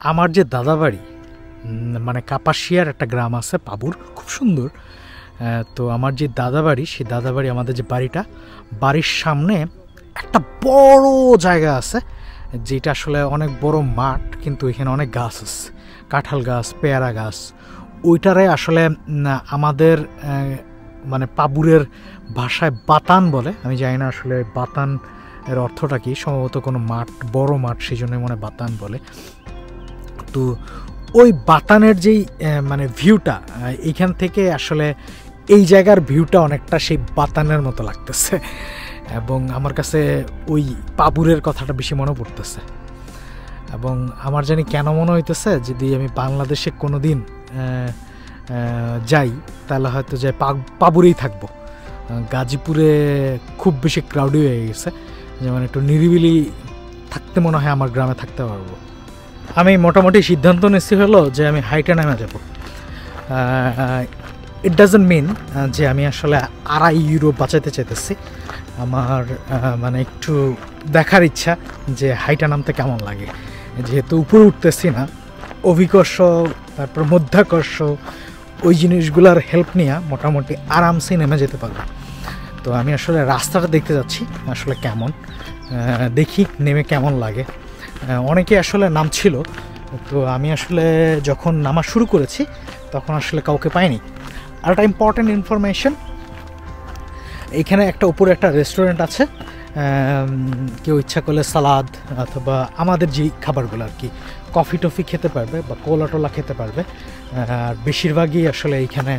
আমার যে দাদাবাড়ি মানে কাপাসিয়ার একটা গ্রাম আছে পাবুর, খুব সুন্দর। তো আমার যে দাদাবাড়ি, সেই দাদাবাড়ি আমাদের যে বাড়িটা, বাড়ির সামনে একটা বড় জায়গা আছে, যেটা আসলে অনেক বড় মাঠ, কিন্তু এখানে অনেক গাছ আছে, কাঁঠাল গাছ, পেয়ারা গাছ। ওইটারে আসলে আমাদের মানে পাবুরের ভাষায় বাতান বলে। আমি জানি না আসলে বাতান এর অর্থটা কি, সম্ভবত কোনো মাঠ, বড় মাঠ, সেই জন্য মনে বাতান বলে। তো ওই বাতানের যেই মানে ভিউটা, এইখান থেকে আসলে এই জায়গার ভিউটা অনেকটা সেই বাতানের মতো লাগতেছে, এবং আমার কাছে ওই পাবুরের কথাটা বেশি মনে পড়তেছে। এবং আমার জানি কেন মনে হইতেছে, যদি আমি বাংলাদেশে কোনো দিন যাই, তাহলে হয়তো যে পাবুরেই থাকবো। গাজীপুরে খুব বেশি ক্রাউডি হয়ে গেছে, যেমন একটু নিরিবিলি থাকতে মনে হয় আমার গ্রামে থাকতে পারবো। আমি মোটামুটি সিদ্ধান্ত নিচ্ছি হলো যে আমি হাইটে নেমে যাব। ইট ডাজন্ট মিন যে আমি আসলে €2.5 বাঁচাতে চাইতেছি। আমার মানে একটু দেখার ইচ্ছা যে হাইটে নামতে কেমন লাগে। যেহেতু উপরে উঠতেছি না, অভিকর্ষ, তারপর মধ্যাকর্ষ, ওই জিনিসগুলোর হেল্প নিয়ে মোটামুটি আরামসে নেমে যেতে পারবো। তো আমি আসলে রাস্তাটা দেখতে যাচ্ছি আসলে কেমন, দেখি নেমে কেমন লাগে। অনেকে আসলে নামছিল, তো আমি আসলে যখন নামা শুরু করেছি তখন আসলে কাউকে পাইনি। আর একটা ইম্পর্ট্যান্ট ইনফরমেশন, এখানে একটা উপরে একটা রেস্টুরেন্ট আছে, কেউ ইচ্ছা করলে সালাদ অথবা আমাদের যে খাবারগুলো আর কি, কফি টফি খেতে পারবে বা কোলা টোলা খেতে পারবে। আর বেশিরভাগই আসলে এইখানে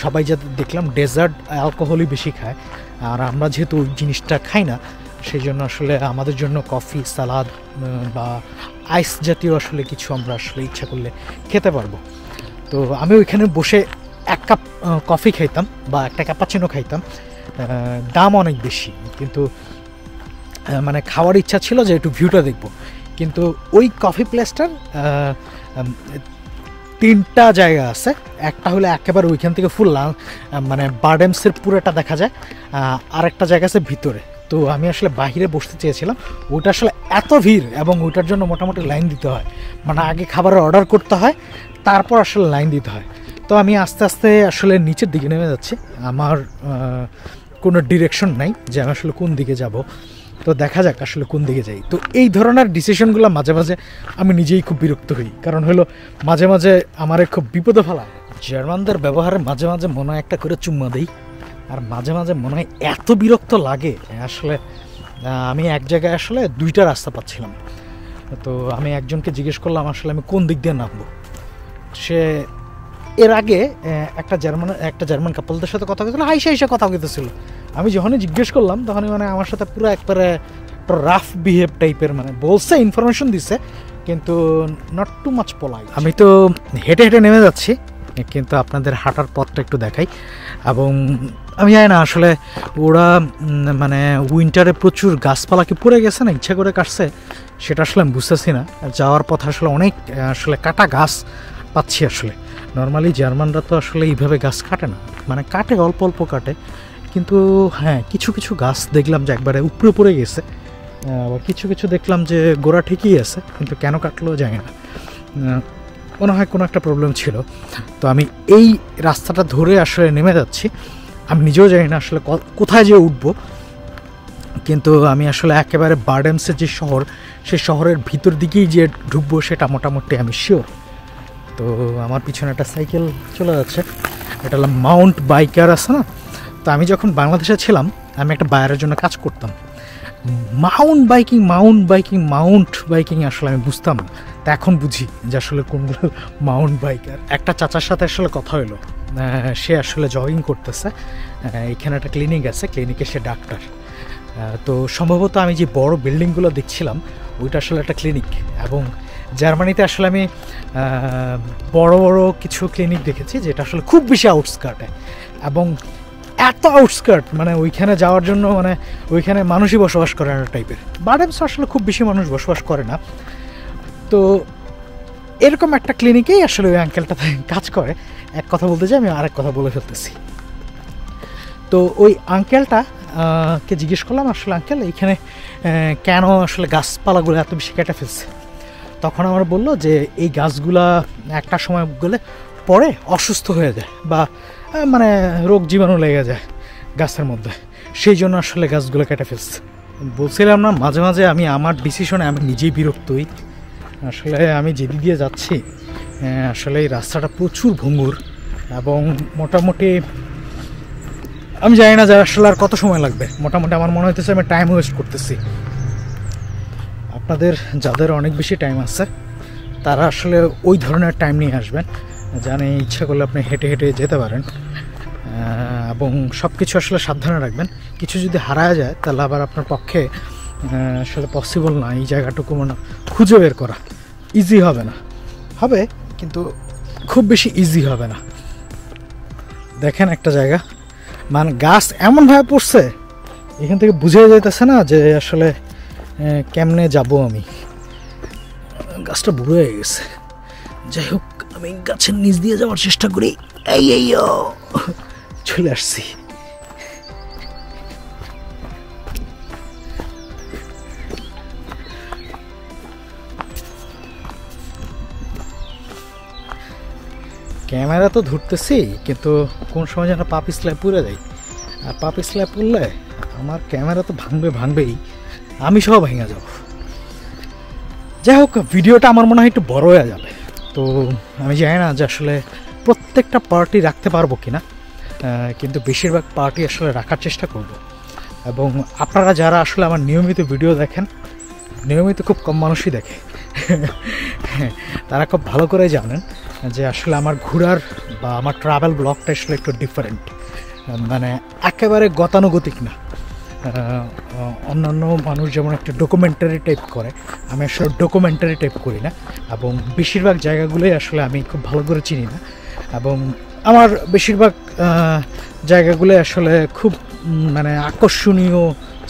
সবাই যা দেখলাম ডেজার্ট অ্যালকোহলই বেশি খায়, আর আমরা যেহেতু ওই জিনিসটা খাই না, সেই জন্য আসলে আমাদের জন্য কফি, সালাদ বা আইস জাতীয় আসলে কিছু আমরা আসলে ইচ্ছা করলে খেতে পারবো। তো আমি ওইখানে বসে 1 কাপ কফি খাইতাম বা একটা ক্যাপাচিনো খাইতাম। দাম অনেক বেশি, কিন্তু মানে খাওয়ার ইচ্ছা ছিল যে একটু ভিউটা দেখবো। কিন্তু ওই কফি প্লেসটার 3টা জায়গা আছে। একটা হলে একেবারে ওইখান থেকে ফুল মানে বারডেমসের পুরোটা দেখা যায়, আর একটা জায়গা আছে ভিতরে। তো আমি আসলে বাহিরে বসতে চেয়েছিলাম, ওইটা আসলে এত ভিড়, এবং ওইটার জন্য মোটামুটি লাইন দিতে হয়, মানে আগে খাবারের অর্ডার করতে হয়, তারপর আসলে লাইন দিতে হয়। তো আমি আস্তে আস্তে আসলে নিচের দিকে নেমে যাচ্ছি। আমার কোনো ডিরেকশন নাই যে আমি আসলে কোন দিকে যাব, তো দেখা যাক আসলে কোন দিকে যাই। তো এই ধরনের ডিসিশনগুলো মাঝে মাঝে আমি নিজেই খুব বিরক্ত হই, কারণ হলো মাঝে মাঝে আমার খুব বিপদে ফেলায়। জার্মানদের ব্যবহারে মাঝে মাঝে মনে হয় একটা করে চুম্মা দিই, আর মাঝে মাঝে মনে হয় এত বিরক্ত লাগে। আসলে আমি এক জায়গায় আসলে 2টা রাস্তা পাচ্ছিলাম, তো আমি একজনকে জিজ্ঞেস করলাম আসলে আমি কোন দিক দিয়ে নামবো। সে এর আগে একটা জার্মান কাপলদের সাথে কথা বলছিল, হাইসা কথা বলতেছিল। আমি যখনই জিজ্ঞেস করলাম তখনই মানে আমার সাথে পুরো একবারে রাফ বিহেভ টাইপের, মানে বলছে, ইনফরমেশন দিছে, কিন্তু নট টু মাচ পোলাই। আমি তো হেঁটে হেঁটে নেমে যাচ্ছি, কিন্তু আপনাদের হাঁটার পথটা একটু দেখাই। এবং আমি জানি না আসলে ওরা মানে উইন্টারে প্রচুর গাছপালা কি পড়ে গেছে না ইচ্ছা করে কাটছে, সেটা আসলে আমি বুঝতেছি না। যাওয়ার পথে আসলে অনেক আসলে কাটা গাছ পাচ্ছি। আসলে নর্মালি জার্মানরা তো আসলে এইভাবে গাছ কাটে না, মানে কাটে অল্প অল্প কাটে, কিন্তু হ্যাঁ কিছু কিছু গাছ দেখলাম যে একবারে উপরে পড়ে গেছে, আবার কিছু কিছু দেখলাম যে গোড়া ঠিকই আছে, কিন্তু কেন কাটলো জানি না, মনে হয় কোনো একটা প্রবলেম ছিল। তো আমি এই রাস্তাটা ধরে আসলে নেমে যাচ্ছি। আমি নিজেও জানি না আসলে কোথায় যে উঠবো, কিন্তু আমি আসলে একেবারে বারডেমসের যে শহর, সেই শহরের ভিতর দিকেই যে ঢুকবো সেটা মোটামুটি আমি শিওর। তো আমার পিছনে একটা সাইকেল চলে যাচ্ছে, এটা হলো মাউন্ট বাইকার আছে না। তো আমি যখন বাংলাদেশে ছিলাম, আমি একটা বায়ারের জন্য কাজ করতাম। মাউন্ট বাইকিং আসলে আমি বুঝতাম না, তা এখন বুঝি যে আসলে কোনগুলো মাউন্ট বাইকার। একটা চাচার সাথে আসলে কথা হলো, সে আসলে জগিং করতেছে, এখানে একটা ক্লিনিক আছে, ক্লিনিকে সে ডাক্তার। তো সম্ভবত আমি যে বড় বিল্ডিংগুলো দেখছিলাম ওইটা আসলে একটা ক্লিনিক। এবং জার্মানিতে আসলে আমি বড় বড় কিছু ক্লিনিক দেখেছি যেটা আসলে খুব বেশি আউটস্কার্টে, এবং এত আউটস্কার্ট মানে ওইখানে যাওয়ার জন্য মানে ওইখানে মানুষই বসবাস করে না টাইপের। বারডেমসে আসলে খুব বেশি মানুষ বসবাস করে না। তো এরকম একটা ক্লিনিকেই আসলে ওই আঙ্কেলটা কাজ করে। এক কথা বলতে যাই আমি আরেক কথা বলে ফেলতেছি। তো ওই আঙ্কেলটা কে জিজ্ঞেস করলাম আসলে আঙ্কেল এইখানে কেন আসলে গাছপালাগুলো এত বেশি কেটে ফেলছে। তখন আমার বললো যে এই গাছগুলা একটা সময় গেলে পরে অসুস্থ হয়ে যায় বা মানে রোগ জীবাণু লেগে যায় গাছের মধ্যে, সেই জন্য আসলে গাছগুলো কেটে ফেলছে। বলছিলাম না মাঝে মাঝে আমি আমার ডিসিশনে আমি নিজেই বিরক্ত হই। আসলে আমি যেদিক দিয়ে যাচ্ছি আসলে এই রাস্তাটা প্রচুর ভঙ্গুর এবং মোটামুটি আমি জানি না যে আসলে আর কত সময় লাগবে। মোটামুটি আমার মনে হইতেছে আমি টাইম ওয়েস্ট করতেছি। আপনাদের যাদের অনেক বেশি টাইম আছে তারা আসলে ওই ধরনের টাইম নিয়ে আসবেন, জানে ইচ্ছা করলে আপনি হেঁটে হেঁটে যেতে পারেন এবং সব কিছু আসলে সাবধানে রাখবেন। কিছু যদি হারায় যায় তাহলে আবার আপনার পক্ষে আসলে পসিবল না এই জায়গাটুকু মানে খুঁজে বের করা। ইজি হবে না, হবে কিন্তু খুব বেশি ইজি হবে না। দেখেন একটা জায়গা মানে গাছ এমনভাবে পড়ছে এখান থেকে বুঝে যাইতেছে না যে আসলে কেমনে যাব। আমি গাছটা বুড়ো হয়ে গেছে, যাই হোক আমি গাছের নিচ দিয়ে যাওয়ার চেষ্টা করি। এই চলে আসছি। ক্যামেরা তো ধরতেছি কিন্তু কোন সময় যেন পা পিছলে পুড়ে যায়, আর পা পিছলে পড়লে আমার ক্যামেরা তো ভাঙবেই, আমি সহ ভেঙে যাব। যাই হোক ভিডিওটা আমার মনে হয় একটু বড় হয়ে যাবে, তো আমি জানি না যে আসলে প্রত্যেকটা পার্টি রাখতে পারবো কিনা, কিন্তু বেশিরভাগ পার্টি আসলে রাখার চেষ্টা করব। এবং আপনারা যারা আসলে আমার নিয়মিত ভিডিও দেখেন, নিয়মিত খুব কম মানুষই দেখে, তারা খুব ভালো করে জানেন যে আসলে আমার ঘোরার বা আমার ট্রাভেল ব্লগটা আসলে একটু ডিফারেন্ট, মানে একেবারে গতানুগতিক না। অন্যান্য মানুষ যেমন একটা ডকুমেন্টারি টাইপ করে, আমি আসলে ডকুমেন্টারি টাইপ করি না এবং বেশিরভাগ জায়গাগুলোই আসলে আমি খুব ভালো করে চিনি না এবং আমার বেশিরভাগ জায়গাগুলো আসলে খুব মানে আকর্ষণীয়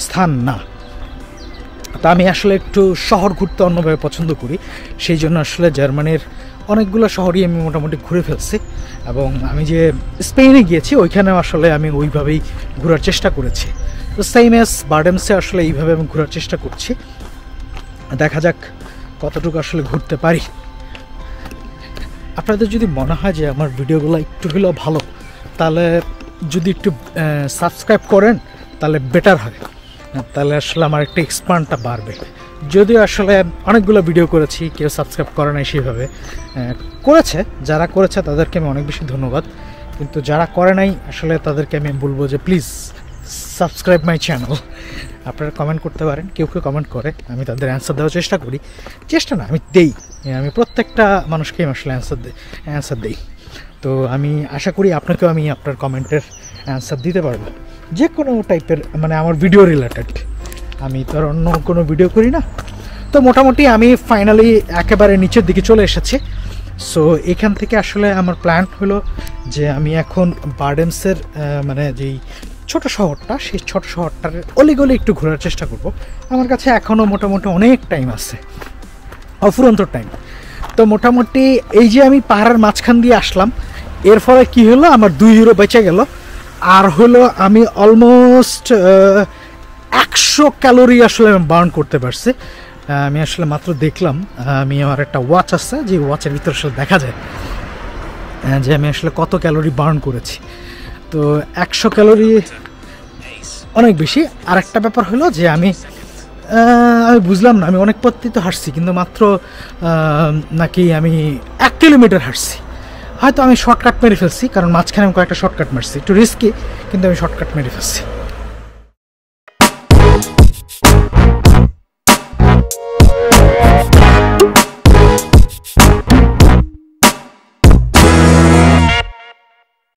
স্থান না। তা আমি আসলে একটু শহর ঘুরতে অন্যভাবে পছন্দ করি, সেই জন্য আসলে জার্মানির অনেকগুলো শহরই আমি মোটামুটি ঘুরে ফেলছি এবং আমি যে স্পেনে গিয়েছি ওইখানেও আসলে আমি ওইভাবেই ঘোরার চেষ্টা করেছি। তো সেম এস বার্ডেমসে আসলে এইভাবে আমি ঘোরার চেষ্টা করছি, দেখা যাক কতটুকু আসলে ঘুরতে পারি। আপনাদের যদি মনে হয় যে আমার ভিডিওগুলো একটু হলেও ভালো, তাহলে যদি একটু সাবস্ক্রাইব করেন তাহলে বেটার হয়, তাহলে আসলে আমার একটা এক্সপান্ডটা বাড়বে। যদিও আসলে অনেকগুলো ভিডিও করেছি, কেউ সাবস্ক্রাইব করে নাই সেভাবে, করেছে যারা করেছে তাদেরকে আমি অনেক বেশি ধন্যবাদ, কিন্তু যারা করে নাই আসলে তাদেরকে আমি বলবো যে প্লিজ সাবস্ক্রাইব মাই চ্যানেল। আপনারা কমেন্ট করতে পারেন, কেউ কেউ কমেন্ট করে, আমি তাদের অ্যান্সার দেওয়ার চেষ্টা করি, চেষ্টা না আমি দেই, আমি প্রত্যেকটা মানুষকেই আসলে অ্যান্সার দেই। তো আমি আশা করি আপনাকেও আমি আপনার কমেন্টের অ্যান্সার দিতে পারবো, যে কোনো টাইপের, মানে আমার ভিডিও রিলেটেড। আমি তো আর অন্য কোনো ভিডিও করি না। তো মোটামুটি আমি ফাইনালি একেবারে নিচের দিকে চলে এসেছি। সো এখান থেকে আসলে আমার প্ল্যান হলো যে আমি এখন বার্ডেমসের মানে যেই ছোট শহরটা, সেই ছোট শহরটার অলিগলি একটু ঘোরার চেষ্টা করব। আমার কাছে এখনও মোটামুটি অনেক টাইম আছে, অফুরন্ত টাইম। তো মোটামুটি এই যে আমি পাহাড়ের মাঝখান দিয়ে আসলাম, এর ফলে কী হলো, আমার 2 ইউরো বেঁচে গেল। আর হলো আমি অলমোস্ট 100 ক্যালোরি আসলে আমি বার্ন করতে পারছি। আমি আসলে মাত্র দেখলাম, আমি আমার একটা ওয়াচ আছে, যে ওয়াচের ভিতরে আসলে দেখা যায় যে আমি আসলে কত ক্যালোরি বার্ন করেছি। তো 100 ক্যালোরি অনেক বেশি। আর একটা ব্যাপার হলো যে আমি বুঝলাম না, আমি অনেক পথই তো হাঁটছি, কিন্তু মাত্র নাকি আমি 1 কিলোমিটার হাঁটছি। হয়তো আমি শর্টকাট মেরে ফেলছি, কারণ মাঝখানে আমি কয়েকটা শর্টকাট মারছি, একটু রিস্কি, কিন্তু আমি শর্টকাট মেরে ফেলছি।